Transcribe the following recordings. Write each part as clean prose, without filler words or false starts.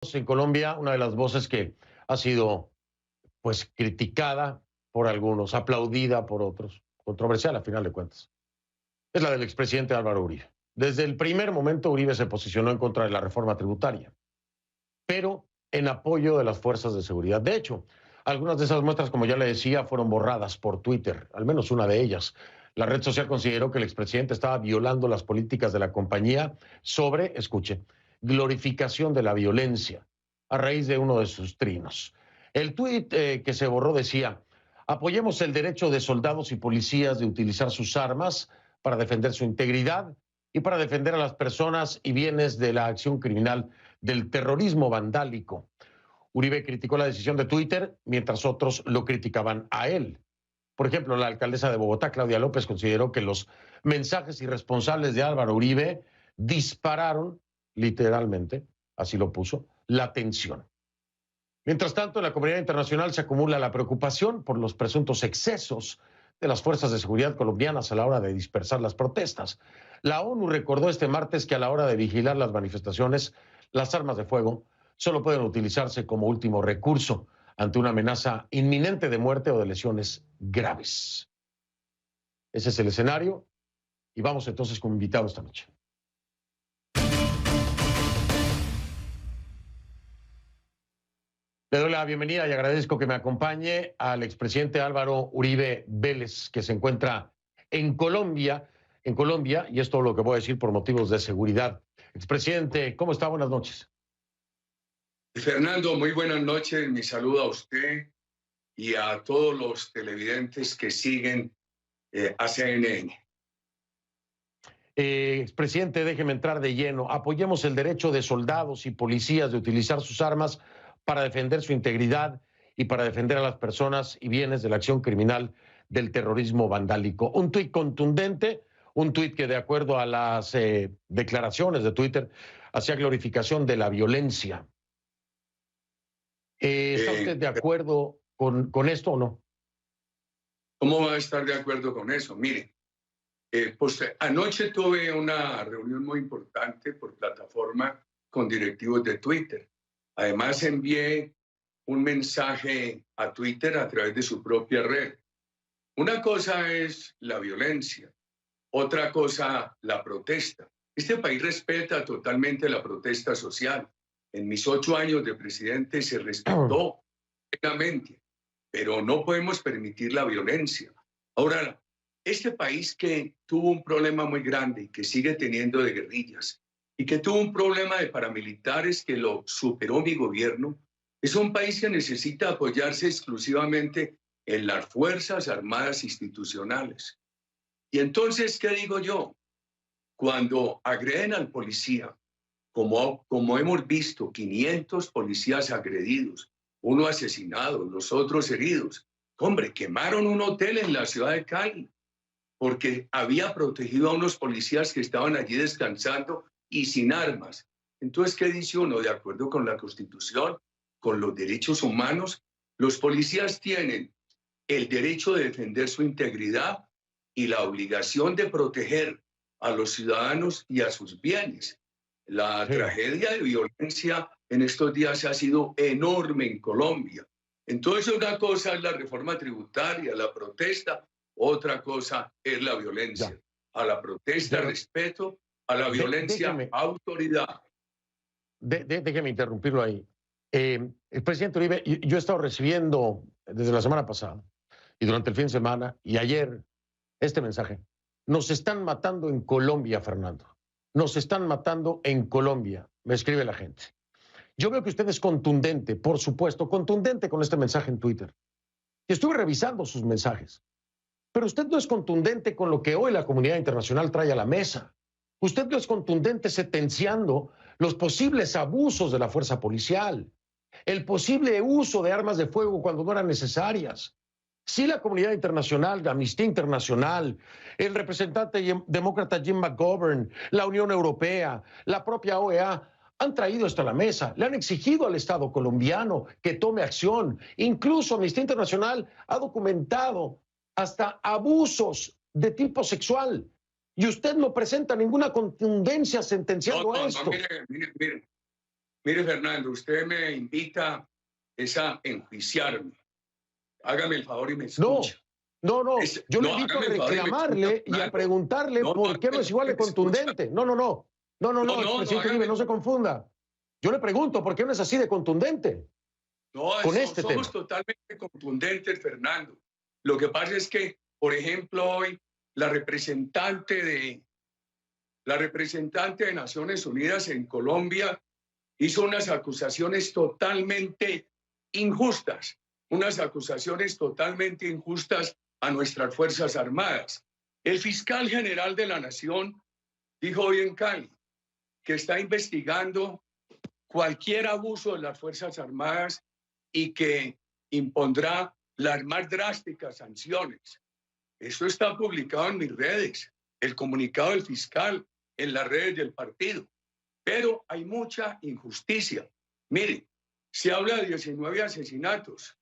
En Colombia, una de las voces que ha sido pues criticada por algunos, aplaudida por otros, controversial a final de cuentas, es la del expresidente Álvaro Uribe. Desde el primer momento Uribe se posicionó en contra de la reforma tributaria, pero en apoyo de las fuerzas de seguridad. De hecho, algunas de esas muestras, como ya le decía, fueron borradas por Twitter, al menos una de ellas. La red social consideró que el expresidente estaba violando las políticas de la compañía sobre, escuche, glorificación de la violencia a raíz de uno de sus trinos. El tuit que se borró decía: apoyemos el derecho de soldados y policías de utilizar sus armas para defender su integridad y para defender a las personas y bienes de la acción criminal del terrorismo vandálico. Uribe criticó la decisión de Twitter mientras otros lo criticaban a él. Por ejemplo, la alcaldesa de Bogotá, Claudia López, consideró que los mensajes irresponsables de Álvaro Uribe dispararon, literalmente, así lo puso, la tensión. Mientras tanto, en la comunidad internacional se acumula la preocupación por los presuntos excesos de las fuerzas de seguridad colombianas a la hora de dispersar las protestas. La ONU recordó este martes que a la hora de vigilar las manifestaciones, las armas de fuego solo pueden utilizarse como último recurso ante una amenaza inminente de muerte o de lesiones graves. Ese es el escenario y vamos entonces con invitado esta noche. Le doy la bienvenida y agradezco que me acompañe al expresidente Álvaro Uribe Vélez, que se encuentra en Colombia, y es todo lo que voy a decir por motivos de seguridad. Expresidente, ¿cómo está? Buenas noches. Fernando, muy buenas noches. Mi saludo a usted y a todos los televidentes que siguen a CNN. Expresidente, déjeme entrar de lleno. Apoyemos el derecho de soldados y policías de utilizar sus armas para defender su integridad y para defender a las personas y bienes de la acción criminal del terrorismo vandálico. Un tuit contundente, un tuit que de acuerdo a las declaraciones de Twitter hacía glorificación de la violencia. ¿Está usted de acuerdo con esto o no? ¿Cómo va a estar de acuerdo con eso? Mire, pues anoche tuve una reunión muy importante por plataforma con directivos de Twitter. Además envié un mensaje a Twitter a través de su propia red. Una cosa es la violencia, otra cosa la protesta. Este país respeta totalmente la protesta social. En mis 8 años de presidente se respetó plenamente, pero no podemos permitir la violencia. Ahora, este país que tuvo un problema muy grande y que sigue teniendo de guerrillas y que tuvo un problema de paramilitares que lo superó mi gobierno, es un país que necesita apoyarse exclusivamente en las Fuerzas Armadas institucionales. Y entonces, ¿qué digo yo? Cuando agreden al policía, como hemos visto, 500 policías agredidos, uno asesinado, los otros heridos. Hombre, quemaron un hotel en la ciudad de Cali porque había protegido a unos policías que estaban allí descansando y sin armas. Entonces, ¿qué dice uno? De acuerdo con la Constitución, con los derechos humanos, los policías tienen el derecho de defender su integridad y la obligación de proteger a los ciudadanos y a sus bienes. La tragedia de violencia en estos días ha sido enorme en Colombia. Entonces, una cosa es la reforma tributaria, la protesta, otra cosa es la violencia. A la protesta, respeto, a la violencia, autoridad. Déjeme interrumpirlo ahí. El presidente Uribe, yo he estado recibiendo desde la semana pasada y durante el fin de semana y ayer este mensaje. Nos están matando en Colombia, Fernando. Nos están matando en Colombia, me escribe la gente. Yo veo que usted es contundente, por supuesto, contundente con este mensaje en Twitter. Y estuve revisando sus mensajes. Pero usted no es contundente con lo que hoy la comunidad internacional trae a la mesa. Usted no es contundente sentenciando los posibles abusos de la fuerza policial, el posible uso de armas de fuego cuando no eran necesarias. Sí, la comunidad internacional, la Amnistía Internacional, el representante demócrata Jim McGovern, la Unión Europea, la propia OEA, han traído esto a la mesa, le han exigido al Estado colombiano que tome acción. Incluso Amnistía Internacional ha documentado hasta abusos de tipo sexual. Y usted no presenta ninguna contundencia sentenciando esto. Mire. Mire, Fernando, usted me invita a enjuiciarme. Hágame el favor y me escucha. No, yo le invito a hágame el favor y me escucha, reclamarle y a Fernando. preguntarle por qué no es igual de contundente. No, expresidente Uribe, no se confunda. Yo le pregunto, ¿por qué no es así de contundente? No, con este tema. somos totalmente contundentes, Fernando. Lo que pasa es que, por ejemplo, hoy la representante de Naciones Unidas en Colombia hizo unas acusaciones totalmente injustas, a nuestras Fuerzas Armadas. El fiscal general de la Nación dijo hoy en Cali que está investigando cualquier abuso de las Fuerzas Armadas y que impondrá las más drásticas sanciones. Eso está publicado en mis redes, el comunicado del fiscal en las redes del partido. Pero hay mucha injusticia. Mire, se habla de 19 asesinatos.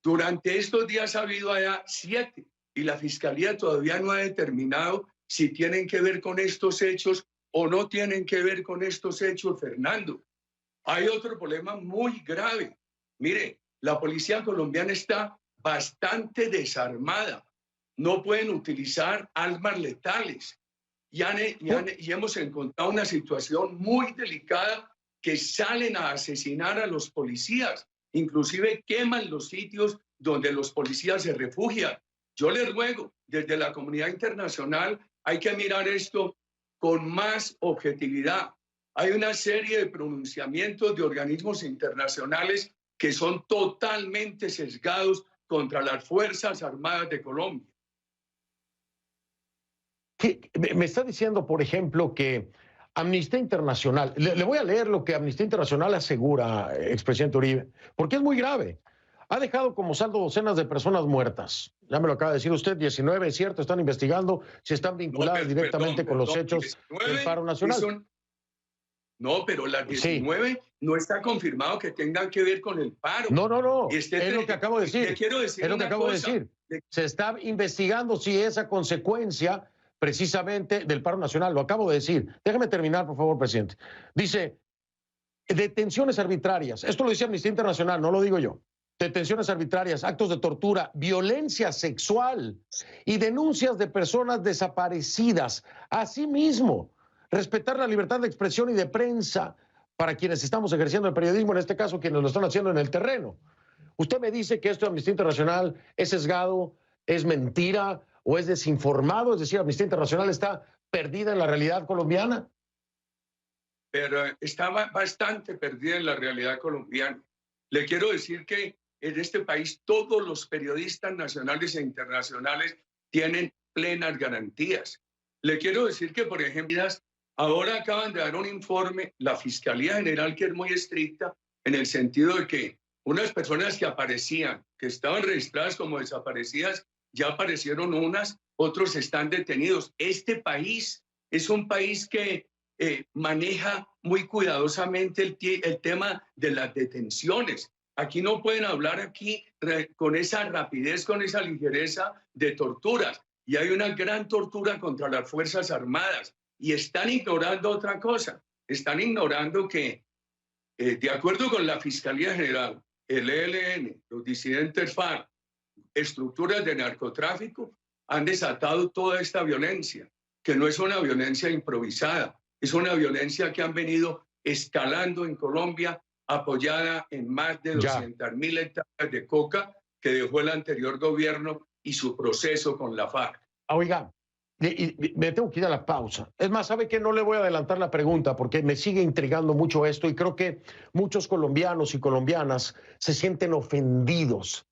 Durante estos días ha habido allá 7 y la Fiscalía todavía no ha determinado si tienen que ver con estos hechos o no tienen que ver con estos hechos, Fernando. Hay otro problema muy grave. Mire, la policía colombiana está bastante desarmada. No pueden utilizar armas letales. Y hemos encontrado una situación muy delicada que salen a asesinar a los policías. Inclusive queman los sitios donde los policías se refugian. Yo les ruego, desde la comunidad internacional, hay que mirar esto con más objetividad. Hay una serie de pronunciamientos de organismos internacionales que son totalmente sesgados contra las Fuerzas Armadas de Colombia. Me está diciendo, por ejemplo, que Amnistía Internacional, le voy a leer lo que Amnistía Internacional asegura, expresidente Uribe, porque es muy grave. Ha dejado como saldo docenas de personas muertas. Ya me lo acaba de decir usted, 19, es cierto, están investigando si están vinculadas directamente con los hechos del paro nacional. No, pero las 19 no está confirmado que tengan que ver con el paro. No, es lo que acabo de decir. Te quiero decir es lo que acabo de decir. Se está investigando si esa consecuencia precisamente del paro nacional, lo acabo de decir. Déjeme terminar, por favor, presidente. Dice, detenciones arbitrarias, esto lo dice Amnistía Internacional, no lo digo yo. Detenciones arbitrarias, actos de tortura, violencia sexual y denuncias de personas desaparecidas. Asimismo, respetar la libertad de expresión y de prensa para quienes estamos ejerciendo el periodismo, en este caso quienes lo están haciendo en el terreno. Usted me dice que esto de Amnistía Internacional es sesgado, es mentira o es desinformado, es decir, Amnistía Internacional está perdida en la realidad colombiana. Pero estaba bastante perdida en la realidad colombiana. Le quiero decir que en este país todos los periodistas nacionales e internacionales tienen plenas garantías. Le quiero decir que, por ejemplo, ahora acaban de dar un informe, la Fiscalía General, que es muy estricta, en el sentido de que unas personas que aparecían, que estaban registradas como desaparecidas, ya aparecieron unas, otros están detenidos. Este país es un país que maneja muy cuidadosamente el tema de las detenciones. Aquí no pueden hablar con esa rapidez, con esa ligereza de torturas. Y hay una gran tortura contra las Fuerzas Armadas. Y están ignorando otra cosa. Están ignorando que, de acuerdo con la Fiscalía General, el ELN, los disidentes FARC, estructuras de narcotráfico, han desatado toda esta violencia, que no es una violencia improvisada, es una violencia que han venido escalando en Colombia, apoyada en más de 200.000 hectáreas de coca que dejó el anterior gobierno y su proceso con la FARC. Oiga, me tengo que ir a la pausa. Es más, ¿sabe qué? No le voy a adelantar la pregunta porque me sigue intrigando mucho esto y creo que muchos colombianos y colombianas se sienten ofendidos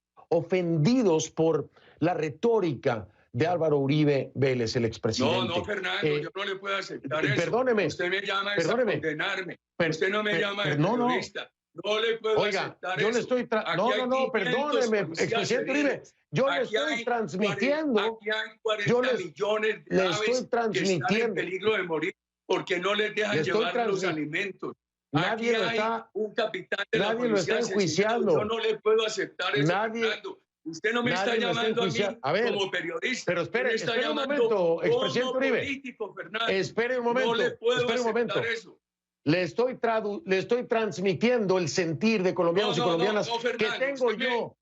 por la retórica de Álvaro Uribe Vélez, el expresidente. No, Fernando, yo no le puedo aceptar eso. Perdóneme. Usted me llama a condenarme. Usted no me llama de periodista. No le puedo aceptar yo eso. Le estoy perdóneme, expresidente Uribe. Yo le estoy transmitiendo. Aquí hay 40 millones de aves que están en peligro de morir porque no les dejan llevar los alimentos. Nadie lo está, un capitán de la policía lo está enjuiciando. Yo no le puedo aceptar eso, Fernando. Usted no me está llamando a mí como periodista. Pero espere un momento, expresidente Uribe. Político, Fernando. Espere un momento. No le puedo aceptar eso. Le estoy transmitiendo el sentir de colombianos y colombianas Fernando, que tengo yo.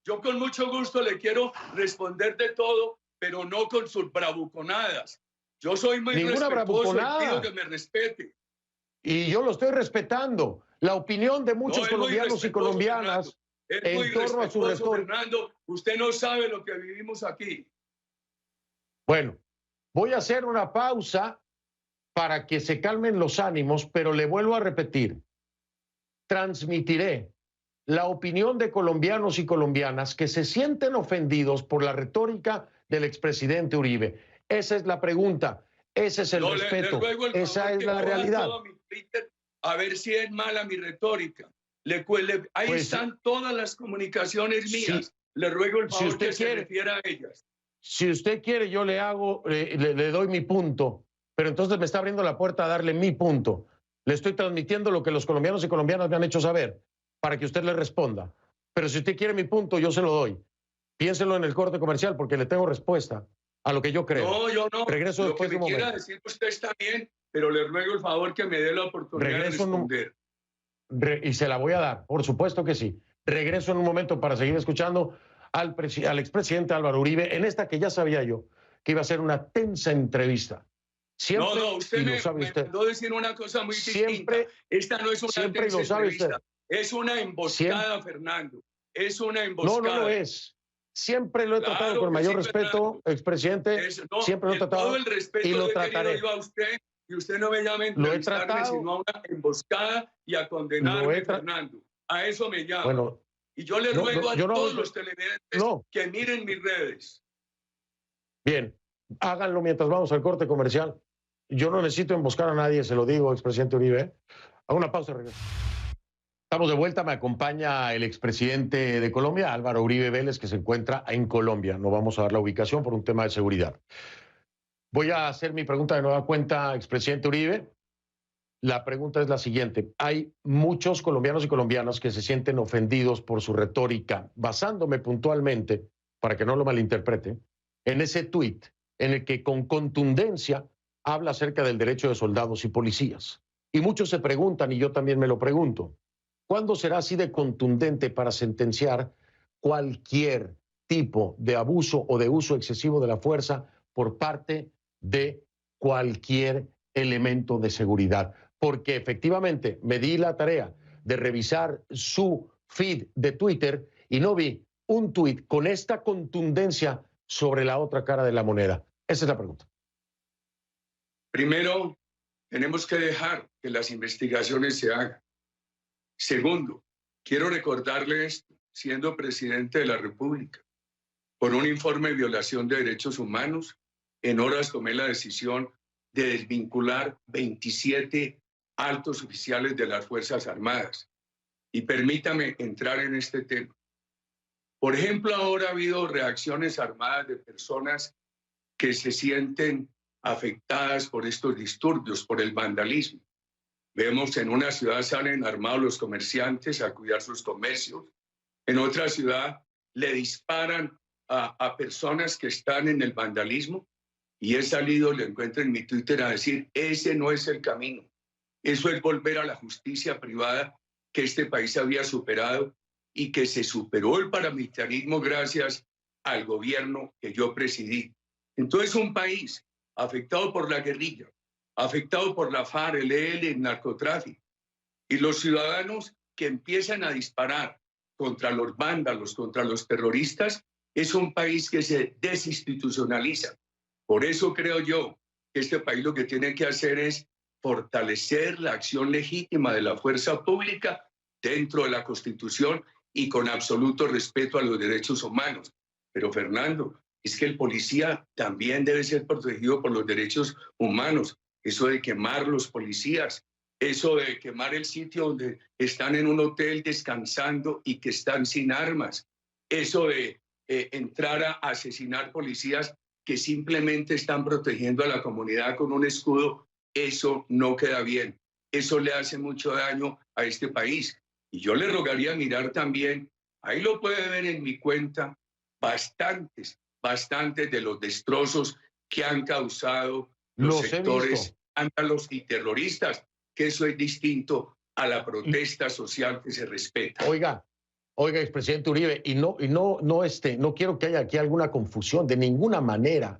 Yo con mucho gusto le quiero responder de todo, pero no con sus bravuconadas. Yo soy muy respetuoso y pido que me respete. Y yo lo estoy respetando. La opinión de muchos colombianos y colombianas en torno a su retórica. Fernando, usted no sabe lo que vivimos aquí. Bueno, voy a hacer una pausa para que se calmen los ánimos, pero le vuelvo a repetir, transmitiré la opinión de colombianos y colombianas que se sienten ofendidos por la retórica del expresidente Uribe. Esa es la pregunta, ese es el respeto, esa es la realidad. A ver si es mala mi retórica. Ahí están todas las comunicaciones mías. Le ruego el favor que se refiera a ellas. Si usted quiere, yo le doy mi punto. Pero entonces me está abriendo la puerta a darle mi punto. Le estoy transmitiendo lo que los colombianos y colombianas me han hecho saber para que usted le responda. Pero si usted quiere mi punto, yo se lo doy. Piénselo en el corte comercial porque le tengo respuesta a lo que yo creo. No, yo no. Regreso después de un momento. Lo que me quiera decir usted está bien, pero le ruego el favor que me dé la oportunidad de responder. Y se la voy a dar, por supuesto que sí. Regreso en un momento para seguir escuchando al expresidente Álvaro Uribe en esta que ya sabía yo que iba a ser una tensa entrevista. Siempre, usted me mandó decir una cosa muy distinta. Esta no es una entrevista, es una emboscada, Fernando. Es una emboscada. No lo es. Siempre lo he tratado con el mayor respeto, expresidente. Siempre lo he tratado todo el respeto y lo trataré. Yo a usted, y usted no me llame a entrevistarme, sino a una emboscada y a condenarme, Fernando. A eso me llama. Bueno, y yo le ruego a todos los televidentes que miren mis redes. Bien, háganlo mientras vamos al corte comercial. Yo no necesito emboscar a nadie, se lo digo, expresidente Uribe. Hago una pausa y regreso. Estamos de vuelta, me acompaña el expresidente de Colombia, Álvaro Uribe Vélez, que se encuentra en Colombia. No vamos a dar la ubicación por un tema de seguridad. Voy a hacer mi pregunta de nueva cuenta, expresidente Uribe. La pregunta es la siguiente. Hay muchos colombianos y colombianas que se sienten ofendidos por su retórica, basándome puntualmente, para que no lo malinterprete, en ese tuit en el que con contundencia habla acerca del derecho de soldados y policías. Y muchos se preguntan, y yo también me lo pregunto, ¿cuándo será así de contundente para sentenciar cualquier tipo de abuso o de uso excesivo de la fuerza por parte de cualquier elemento de seguridad? Porque efectivamente me di la tarea de revisar su feed de Twitter y no vi un tuit con esta contundencia sobre la otra cara de la moneda. Esa es la pregunta. Primero, tenemos que dejar que las investigaciones se hagan. Segundo, quiero recordarle esto, siendo presidente de la República, por un informe de violación de derechos humanos, en horas tomé la decisión de desvincular 27 altos oficiales de las Fuerzas Armadas. Y permítame entrar en este tema. Por ejemplo, ahora ha habido reacciones armadas de personas que se sienten afectadas por estos disturbios, por el vandalismo. Vemos en una ciudad salen armados los comerciantes a cuidar sus comercios. En otra ciudad le disparan a personas que están en el vandalismo y he salido, le encuentro en mi Twitter a decir, ese no es el camino. Eso es volver a la justicia privada que este país había superado y que se superó el paramilitarismo gracias al gobierno que yo presidí. Entonces un país afectado por la guerrilla, afectado por la FARC, el EL, el narcotráfico, y los ciudadanos que empiezan a disparar contra los vándalos, contra los terroristas, es un país que se desinstitucionaliza. Por eso creo yo que este país lo que tiene que hacer es fortalecer la acción legítima de la fuerza pública dentro de la Constitución y con absoluto respeto a los derechos humanos. Pero Fernando, es que el policía también debe ser protegido por los derechos humanos. Eso de quemar los policías, eso de quemar el sitio donde están en un hotel descansando y que están sin armas, eso de entrar a asesinar policías que simplemente están protegiendo a la comunidad con un escudo, eso no queda bien. Eso le hace mucho daño a este país. Y yo le rogaría mirar también, ahí lo puede ver en mi cuenta, bastantes de los destrozos que han causado los sectores vándalos y terroristas. que eso es distinto a la protesta social que se respeta. Oiga, expresidente Uribe, no quiero que haya aquí alguna confusión, de ninguna manera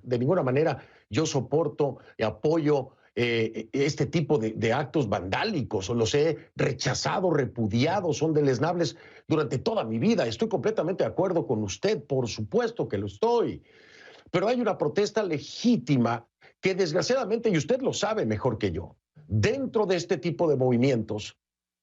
yo soporto y apoyo este tipo de actos vandálicos, o los he rechazado, repudiado, son deleznables durante toda mi vida. Estoy completamente de acuerdo con usted, por supuesto que lo estoy, pero hay una protesta legítima que desgraciadamente, y usted lo sabe mejor que yo, dentro de este tipo de movimientos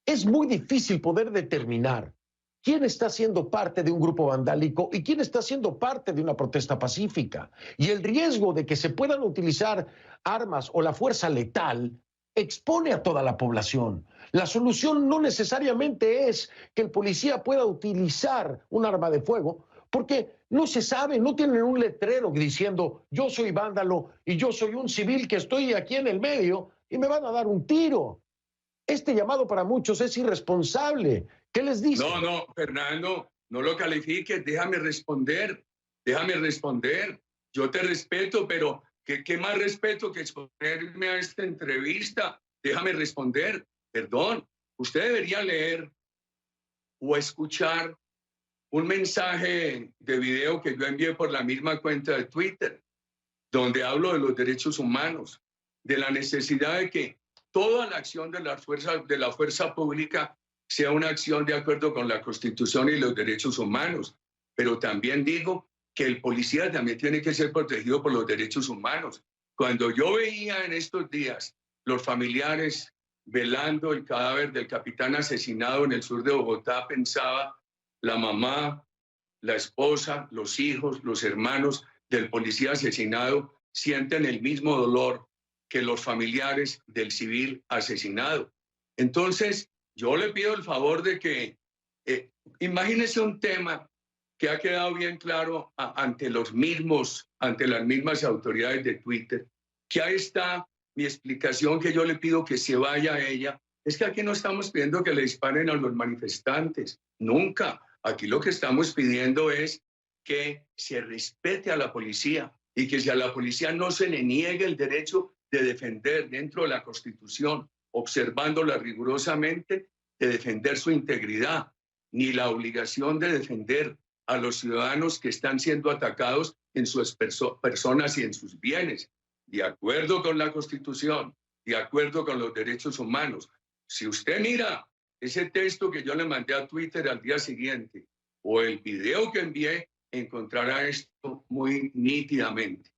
es muy difícil poder determinar quién está siendo parte de un grupo vandálico y quién está siendo parte de una protesta pacífica. Y el riesgo de que se puedan utilizar armas o la fuerza letal expone a toda la población. La solución no necesariamente es que el policía pueda utilizar un arma de fuego, porque no se sabe, no tienen un letrero diciendo yo soy vándalo y yo soy un civil que estoy aquí en el medio y me van a dar un tiro. Este llamado para muchos es irresponsable. ¿Qué les dice? No, Fernando, no lo califiques, déjame responder. Yo te respeto, pero ¿qué más respeto que exponerme a esta entrevista? Déjame responder. Perdón, usted debería leer o escuchar un mensaje de video que yo envié por la misma cuenta de Twitter, donde hablo de los derechos humanos, de la necesidad de que toda la acción de la fuerza pública sea una acción de acuerdo con la Constitución y los derechos humanos. Pero también digo que el policía también tiene que ser protegido por los derechos humanos. Cuando yo veía en estos días los familiares velando el cadáver del capitán asesinado en el sur de Bogotá, pensaba la mamá, la esposa, los hijos, los hermanos del policía asesinado sienten el mismo dolor que los familiares del civil asesinado. Entonces, yo le pido el favor de que imagínese un tema que ha quedado bien claro ante las mismas autoridades de Twitter, que ahí está mi explicación, que yo le pido que se vaya a ella. Es que aquí no estamos pidiendo que le disparen a los manifestantes, nunca. Aquí lo que estamos pidiendo es que se respete a la policía y que si a la policía no se le niegue el derecho de defender dentro de la Constitución, observándola rigurosamente, de defender su integridad, ni la obligación de defender a los ciudadanos que están siendo atacados en sus personas y en sus bienes, de acuerdo con la Constitución, de acuerdo con los derechos humanos. Si usted mira ese texto que yo le mandé a Twitter al día siguiente o el video que envié, encontrará esto muy nítidamente.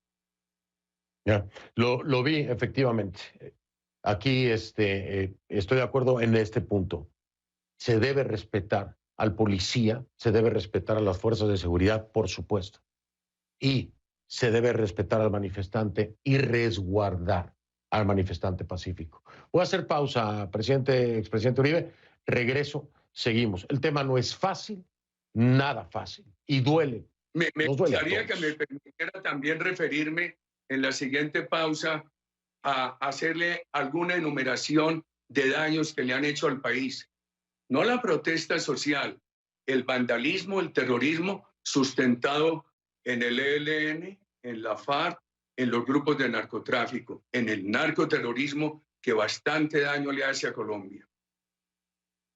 Ya, lo vi efectivamente. Aquí estoy de acuerdo en este punto. Se debe respetar al policía, se debe respetar a las fuerzas de seguridad, por supuesto. Y se debe respetar al manifestante y resguardar al manifestante pacífico. Voy a hacer pausa, expresidente Uribe. Regreso, seguimos. El tema no es fácil, nada fácil. Y duele. Me gustaría que me permitiera también referirme en la siguiente pausa a hacerle alguna enumeración de daños que le han hecho al país. No la protesta social, el vandalismo, el terrorismo sustentado en el ELN, en la FARC, en los grupos de narcotráfico, en el narcoterrorismo que bastante daño le hace a Colombia.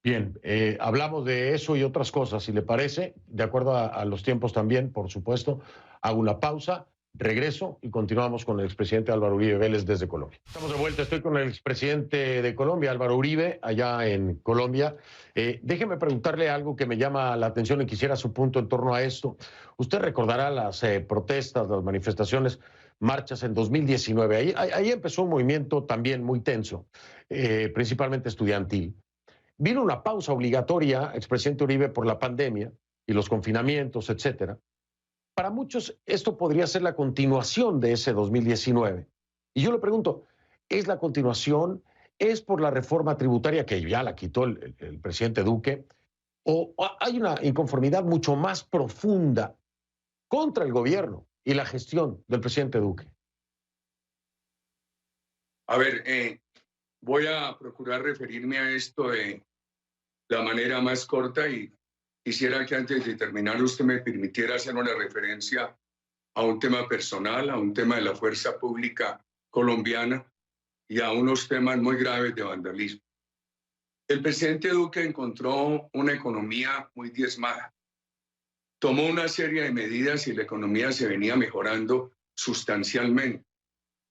Bien, hablamos de eso y otras cosas, si le parece, de acuerdo a los tiempos también, por supuesto. Hago una pausa, regreso y continuamos con el expresidente Álvaro Uribe Vélez desde Colombia. Estamos de vuelta, estoy con el expresidente de Colombia, Álvaro Uribe, allá en Colombia. Déjeme preguntarle algo que me llama la atención y quisiera su punto en torno a esto. Usted recordará las protestas, las manifestaciones, marchas en 2019. Ahí empezó un movimiento también muy tenso, principalmente estudiantil. Vino una pausa obligatoria, expresidente Uribe, por la pandemia y los confinamientos, etcétera. Para muchos esto podría ser la continuación de ese 2019. Y yo le pregunto, ¿es la continuación? ¿Es por la reforma tributaria que ya la quitó el presidente Duque? ¿O hay una inconformidad mucho más profunda contra el gobierno y la gestión del presidente Duque? A ver, voy a procurar referirme a esto de la manera más corta y quisiera que antes de terminar usted me permitiera hacer una referencia a un tema personal, a un tema de la fuerza pública colombiana y a unos temas muy graves de vandalismo. El presidente Duque encontró una economía muy diezmada. Tomó una serie de medidas y la economía se venía mejorando sustancialmente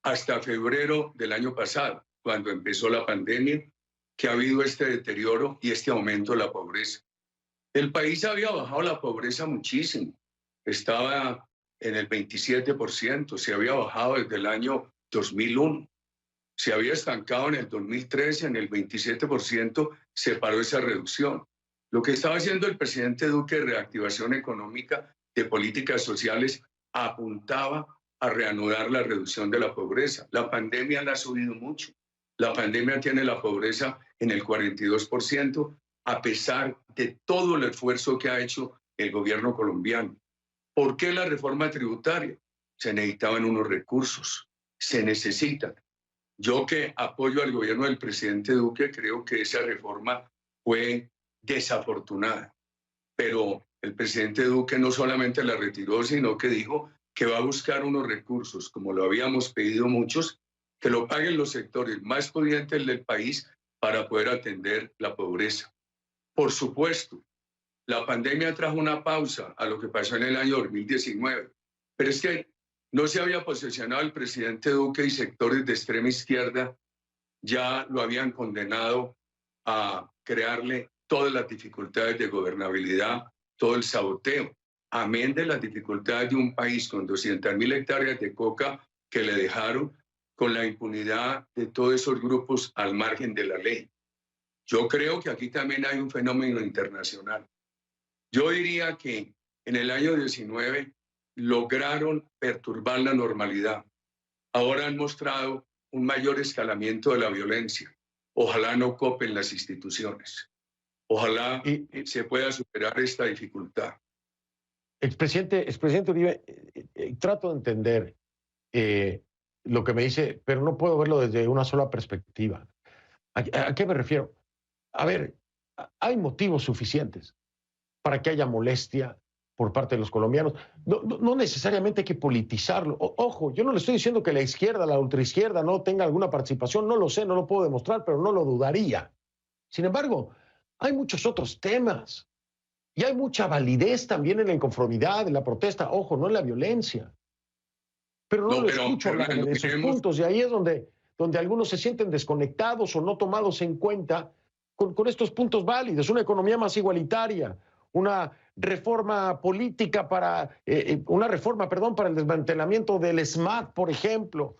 hasta febrero del año pasado, cuando empezó la pandemia, que ha habido este deterioro y este aumento de la pobreza. El país había bajado la pobreza muchísimo. Estaba en el 27%, se había bajado desde el año 2001. Se había estancado en el 2013, en el 27%, se paró esa reducción. Lo que estaba haciendo el presidente Duque de reactivación económica, de políticas sociales, apuntaba a reanudar la reducción de la pobreza. La pandemia la ha subido mucho. La pandemia tiene la pobreza en el 42%, a pesar de todo el esfuerzo que ha hecho el gobierno colombiano. ¿Por qué la reforma tributaria? Se necesitaban unos recursos, se necesitan. Yo que apoyo al gobierno del presidente Duque, creo que esa reforma fue desafortunada. Pero el presidente Duque no solamente la retiró, sino que dijo que va a buscar unos recursos, como lo habíamos pedido muchos, que lo paguen los sectores más pudientes del país para poder atender la pobreza. Por supuesto, la pandemia trajo una pausa a lo que pasó en el año 2019, pero es que no se había posicionado el presidente Duque y sectores de extrema izquierda ya lo habían condenado a crearle todas las dificultades de gobernabilidad, todo el saboteo, amén de las dificultades de un país con 200.000 hectáreas de coca que le dejaron con la impunidad de todos esos grupos al margen de la ley. Yo creo que aquí también hay un fenómeno internacional. Yo diría que en el año 19 lograron perturbar la normalidad. Ahora han mostrado un mayor escalamiento de la violencia. Ojalá no copen las instituciones. Ojalá se pueda superar esta dificultad. Expresidente Uribe, trato de entender lo que me dice, pero no puedo verlo desde una sola perspectiva. ¿A qué me refiero? A ver, hay motivos suficientes para que haya molestia por parte de los colombianos. No necesariamente hay que politizarlo. Ojo, yo no le estoy diciendo que la izquierda, la ultraizquierda no tenga alguna participación, no lo sé, no lo puedo demostrar, pero no lo dudaría. Sin embargo, hay muchos otros temas y hay mucha validez también en la inconformidad, en la protesta, ojo, no en la violencia. Pero no lo escucho hablar de esos puntos y ahí es donde algunos se sienten desconectados o no tomados en cuenta con estos puntos válidos, una economía más igualitaria, una reforma política para el desmantelamiento del SMAT, por ejemplo,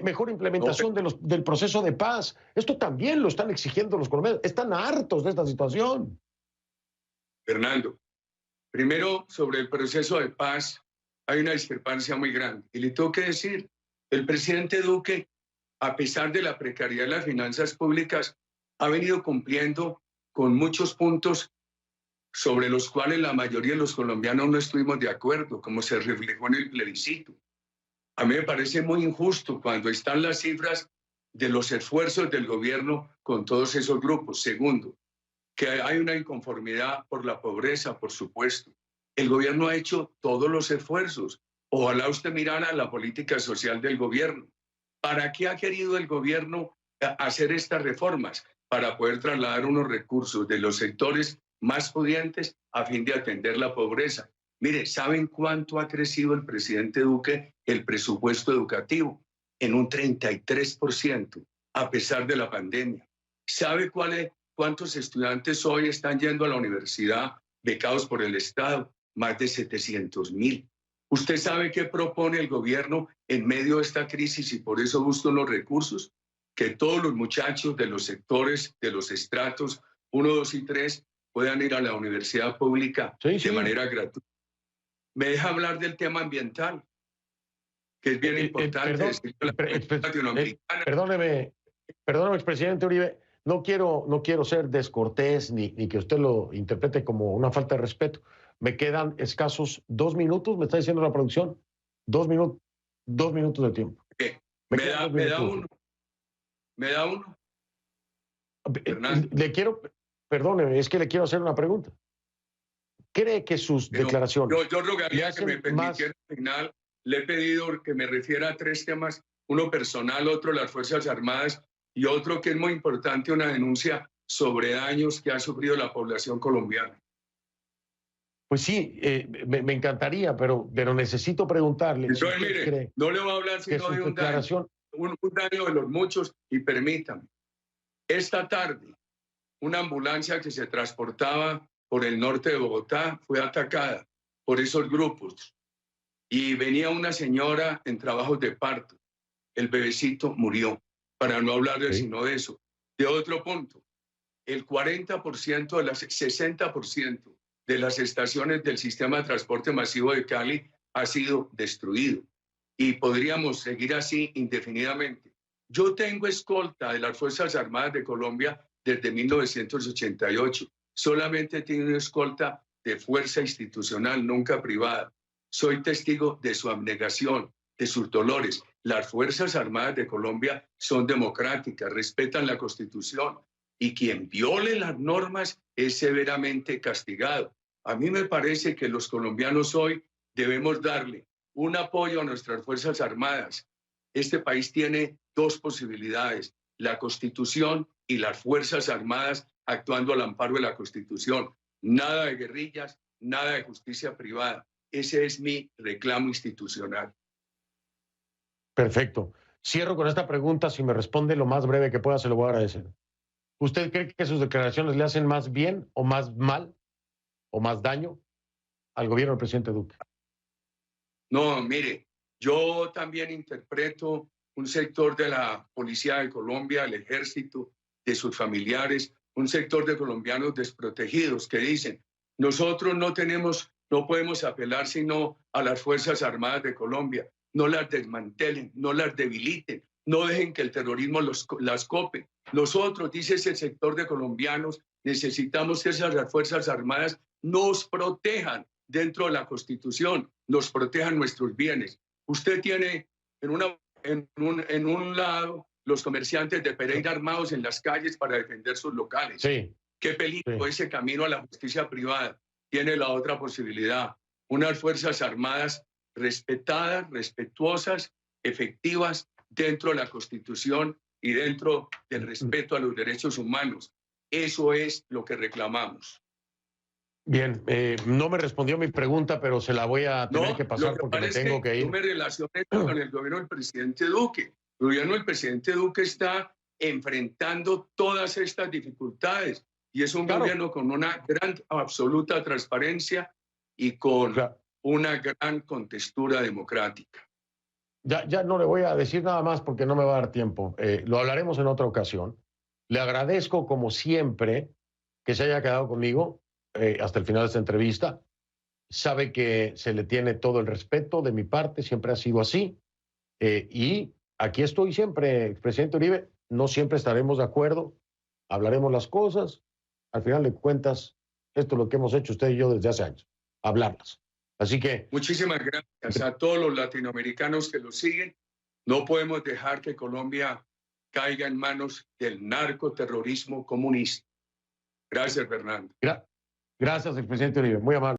mejor implementación del proceso de paz. Esto también lo están exigiendo los colombianos. Están hartos de esta situación. Fernando, primero sobre el proceso de paz hay una discrepancia muy grande. Y le tengo que decir, el presidente Duque, a pesar de la precariedad de las finanzas públicas, ha venido cumpliendo con muchos puntos sobre los cuales la mayoría de los colombianos no estuvimos de acuerdo, como se reflejó en el plebiscito. A mí me parece muy injusto cuando están las cifras de los esfuerzos del gobierno con todos esos grupos. Segundo, que hay una inconformidad por la pobreza, por supuesto. El gobierno ha hecho todos los esfuerzos. Ojalá usted mirara la política social del gobierno. ¿Para qué ha querido el gobierno hacer estas reformas? Para poder trasladar unos recursos de los sectores más pudientes a fin de atender la pobreza. Mire, ¿saben cuánto ha crecido el presidente Duque el presupuesto educativo? En un 33%, a pesar de la pandemia. ¿Sabe cuántos estudiantes hoy están yendo a la universidad becados por el Estado? Más de 700.000. ¿Usted sabe qué propone el gobierno en medio de esta crisis y por eso busca los recursos? Que todos los muchachos de los sectores, de los estratos 1, 2 y 3 puedan ir a la universidad pública de manera gratuita. Me deja hablar del tema ambiental, que es bien importante. Perdóneme, expresidente Uribe, no quiero ser descortés ni que usted lo interprete como una falta de respeto. Me quedan escasos 2 minutos, me está diciendo la producción. 2 minutos de tiempo. Me da uno. Perdóneme, es que le quiero hacer una pregunta. ¿Cree que sus declaraciones... Yo rogaría que me permitiera al final, le he pedido que me refiera a 3 temas uno personal, otro las Fuerzas Armadas y otro que es muy importante, una denuncia sobre daños que ha sufrido la población colombiana. Pues sí, me encantaría, pero necesito preguntarle si Entonces, usted mire, cree no le voy a hablar que sino su de declaración... un daño de los muchos, y permítame, esta tarde una ambulancia que se transportaba por el norte de Bogotá fue atacada por esos grupos y venía una señora en trabajos de parto. El bebecito murió, para no hablar de sino de eso. De otro punto, el 40% de las 60% de las estaciones del sistema de transporte masivo de Cali ha sido destruido y podríamos seguir así indefinidamente. Yo tengo escolta de las Fuerzas Armadas de Colombia desde 1988. Solamente tiene una escolta de fuerza institucional, nunca privada. Soy testigo de su abnegación, de sus dolores. Las Fuerzas Armadas de Colombia son democráticas, respetan la Constitución y quien viole las normas es severamente castigado. A mí me parece que los colombianos hoy debemos darle un apoyo a nuestras Fuerzas Armadas. Este país tiene dos posibilidades, la Constitución y las Fuerzas Armadas actuando al amparo de la Constitución. Nada de guerrillas, nada de justicia privada. Ese es mi reclamo institucional. Perfecto. Cierro con esta pregunta. Si me responde lo más breve que pueda, se lo voy a agradecer. ¿Usted cree que sus declaraciones le hacen más bien o más mal o más daño al gobierno del presidente Duque? No, mire, yo también interpreto un sector de la Policía de Colombia, el Ejército, de sus familiares, un sector de colombianos desprotegidos que dicen, nosotros no podemos apelar sino a las Fuerzas Armadas de Colombia, no las desmantelen, no las debiliten, no dejen que el terrorismo las cope. Nosotros, dice ese sector de colombianos, necesitamos que esas Fuerzas Armadas nos protejan dentro de la Constitución, nos protejan nuestros bienes. Usted tiene en un lado los comerciantes de Pereira armados en las calles para defender sus locales. Sí. Qué peligro ese camino a la justicia privada. Tiene la otra posibilidad, unas Fuerzas Armadas respetadas, respetuosas, efectivas dentro de la Constitución y dentro del respeto a los derechos humanos. Eso es lo que reclamamos. Bien, no me respondió mi pregunta, pero se la voy a tener que pasar porque me tengo que ir. Yo me relacioné con el gobierno del presidente Duque. El gobierno del presidente Duque está enfrentando todas estas dificultades y es un gobierno con una gran, absoluta transparencia y con una gran contextura democrática. Ya no le voy a decir nada más porque no me va a dar tiempo. Lo hablaremos en otra ocasión. Le agradezco, como siempre, que se haya quedado conmigo hasta el final de esta entrevista. Sabe que se le tiene todo el respeto de mi parte, siempre ha sido así. Y aquí estoy siempre, presidente Uribe. No siempre estaremos de acuerdo, hablaremos las cosas. Al final de cuentas, esto es lo que hemos hecho usted y yo desde hace años, hablarlas. Así que... Muchísimas gracias a todos los latinoamericanos que lo siguen. No podemos dejar que Colombia caiga en manos del narcoterrorismo comunista. Gracias, Fernando. Gracias, expresidente Uribe. Muy amable.